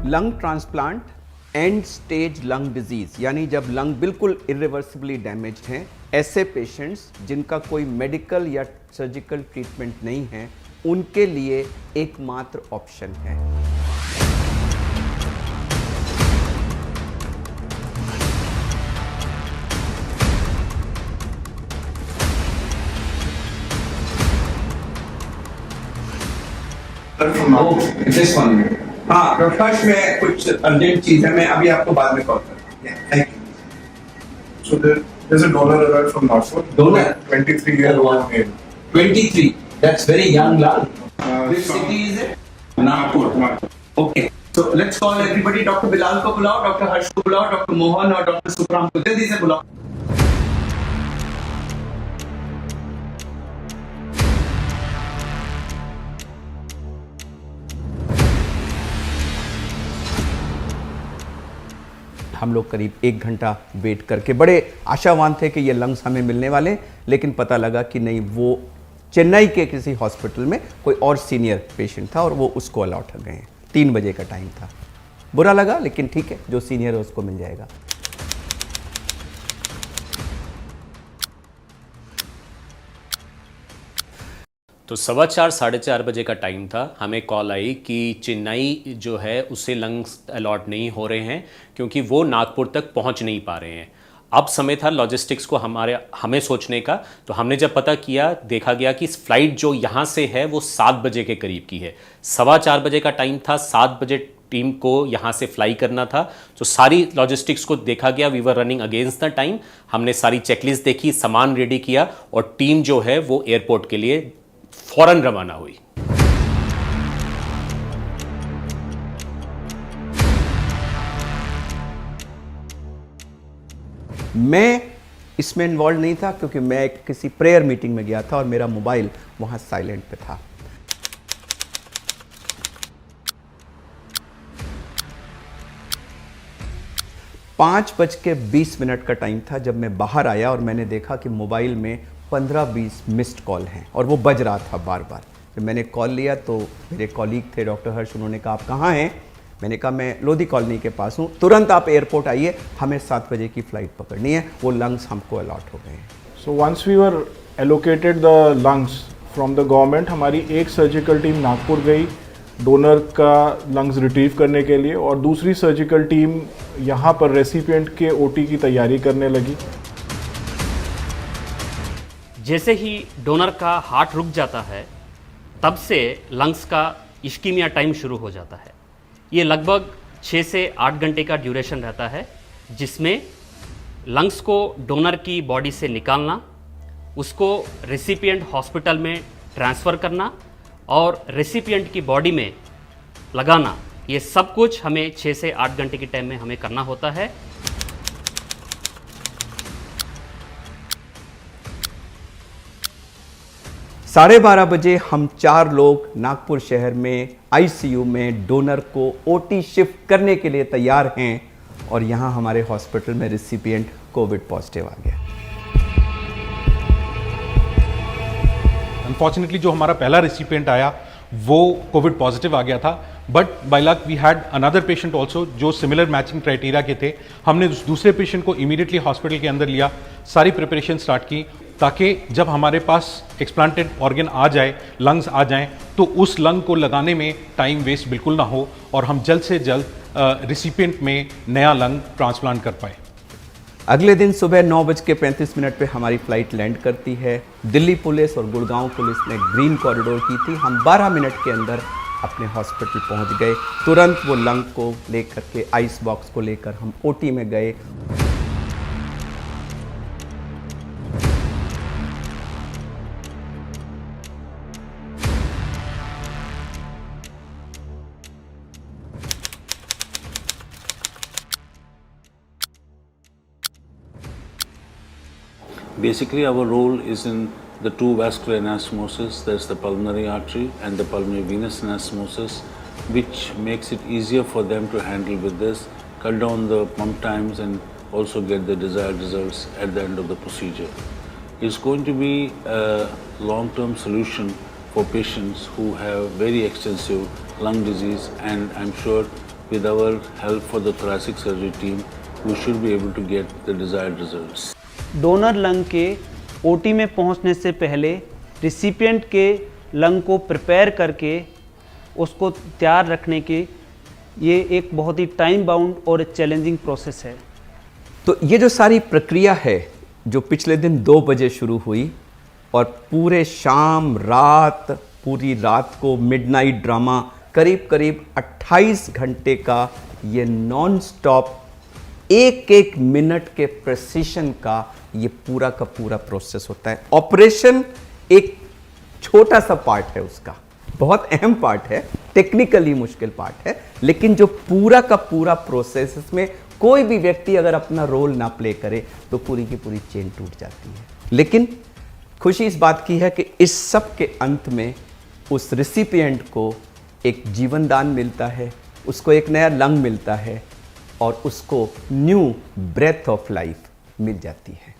Lung transplant and stage lung disease, यानी जब lung बिल्कुल इरिवर्सिबली डैमेज्ड हैं, ऐसे पेशेंट्स जिनका कोई मेडिकल या सर्जिकल ट्रीटमेंट नहीं है, उनके लिए एकमात्र ऑप्शन है। हाँ प्रकाश में कुछ अर्जेंट चीज है, मैं अभी आपको बाद में कॉल करूँगा। Thank you. So there's a donor arrived from Nagpur. Donor? 23-year-old male. 23. That's very young, Lal. Which From city is it? Nagpur. Okay. So let's call everybody. Dr. Bilal को बुलाओ, Dr. हर्ष को बुलाओ, Dr. Mohan और Dr. Sukhram को जल्दी से बुलाओ। हम लोग करीब 1 घंटा वेट करके बड़े आशावान थे कि ये लंग्स हमें मिलने वाले, लेकिन पता लगा कि नहीं, वो चेन्नई के किसी हॉस्पिटल में कोई और सीनियर पेशेंट था और वो उसको अलॉट हो गए हैं। 3 बजे का टाइम था। बुरा लगा, लेकिन ठीक है, जो सीनियर है उसको मिल जाएगा। तो 4:15 साढ़े 4 बजे का टाइम था। हमें कॉल आई कि चेन्नई जो है उसे लंग्स अलॉट नहीं हो रहे हैं क्योंकि वो नागपुर तक पहुंच नहीं पा रहे हैं। अब समय था लॉजिस्टिक्स को हमें सोचने का, तो हमने जब पता किया, देखा गया कि फ्लाइट जो यहाँ से है वो 7 बजे के करीब की है। 4:15 बजे का टाइम था, 7 बजे टीम को यहाँ से फ्लाई करना था। तो सारी लॉजिस्टिक्स को देखा गया, we were running against the time. हमने सारी चेकलिस्ट देखी, सामान रेडी किया और टीम जो है वो एयरपोर्ट के लिए फौरन रवाना हुई। मैं इसमें इन्वॉल्व नहीं था क्योंकि मैं किसी प्रेयर मीटिंग में गया था और मेरा मोबाइल वहां साइलेंट पे था। पाँच बज के 20 मिनट का टाइम था जब मैं बाहर आया और मैंने देखा कि मोबाइल में 15-20 मिस्ड कॉल हैं और वो बज रहा था बार बार। जब मैंने कॉल लिया तो मेरे कॉलीग थे डॉक्टर हर्ष, उन्होंने कहा आप कहाँ हैं? मैंने कहा मैं लोधी कॉलोनी के पास हूँ, तुरंत आप एयरपोर्ट आइए, हमें 7 बजे की फ़्लाइट पकड़नी है। वो लंग्स हमको अलॉट हो गए हैं। So once we were allocated the lungs from the government, हमारी एक सर्जिकल टीम नागपुर गई डोनर का लंग्स रिट्रीव करने के लिए और दूसरी सर्जिकल टीम यहाँ पर रेसिपिएंट के ओटी की तैयारी करने लगी। जैसे ही डोनर का हार्ट रुक जाता है, तब से लंग्स का इश्कीमिया टाइम शुरू हो जाता है। ये लगभग 6 से 8 घंटे का ड्यूरेशन रहता है, जिसमें लंग्स को डोनर की बॉडी से निकालना, उसको रेसिपिएंट हॉस्पिटल में ट्रांसफ़र करना और रेसिपिएंट की बॉडी में लगाना, ये सब कुछ हमें 6 से 8 घंटे के टाइम में हमें करना होता है। साढ़े 12 बजे हम 4 लोग नागपुर शहर में आईसीयू में डोनर को ओटी शिफ्ट करने के लिए तैयार हैं और यहाँ हमारे हॉस्पिटल में रेसिपिएंट कोविड पॉजिटिव आ गया। अनफॉर्चुनेटली जो हमारा पहला रेसिपिएंट आया वो कोविड पॉजिटिव आ गया था, but by luck we had another patient also जो सिमिलर मैचिंग क्राइटेरिया के थे। हमने उस दूसरे पेशेंट को इमीडिएटली हॉस्पिटल के अंदर लिया, सारी प्रिपरेशन स्टार्ट की ताकि जब हमारे पास एक्सप्लांटेड ऑर्गन आ जाए, लंग्स आ जाएं, तो उस लंग को लगाने में टाइम वेस्ट बिल्कुल ना हो और हम जल्द से जल्द रेसिपिएंट में नया लंग ट्रांसप्लांट कर पाए। अगले दिन सुबह 9:35 पे हमारी फ़्लाइट लैंड करती है। दिल्ली पुलिस और गुड़गांव पुलिस ने ग्रीन कॉरिडोर की थी। हम 12 मिनट के अंदर अपने हॉस्पिटल पहुंच गए। तुरंत वो लंग को लेकर के, आइस बॉक्स को लेकर हम ओटी में गए। Basically, our role is in the two vascular anastomosis. There's the pulmonary artery and the pulmonary venous anastomosis, which makes it easier for them to handle with this, cut down the pump times and also get the desired results at the end of the procedure. It's going to be a long-term solution for patients who have very extensive lung disease, and I'm sure with our help for the thoracic surgery team, we should be able to get the desired results. Donor lung के OT में पहुंचने से पहले recipient के lung को prepare करके उसको तैयार रखने की ये एक बहुत ही टाइम बाउंड और चैलेंजिंग प्रोसेस है। तो ये जो सारी प्रक्रिया है जो पिछले दिन 2 बजे शुरू हुई और पूरे शाम रात पूरी रात को मिडनाइट ड्रामा करीब करीब 28 घंटे का ये नॉन स्टॉप एक एक मिनट के प्रेसिशन का ये पूरा का पूरा प्रोसेस होता है। ऑपरेशन एक छोटा सा पार्ट है उसका, बहुत अहम पार्ट है, टेक्निकली मुश्किल पार्ट है, लेकिन जो पूरा का पूरा प्रोसेस, इसमें कोई भी व्यक्ति अगर अपना रोल ना प्ले करे तो पूरी की पूरी चेन टूट जाती है। लेकिन खुशी इस बात की है कि इस सब के अंत में उस रिसिपिएंट को एक जीवन दान मिलता है, उसको एक नया लंग मिलता है और उसको न्यू ब्रेथ ऑफ लाइफ मिल जाती है।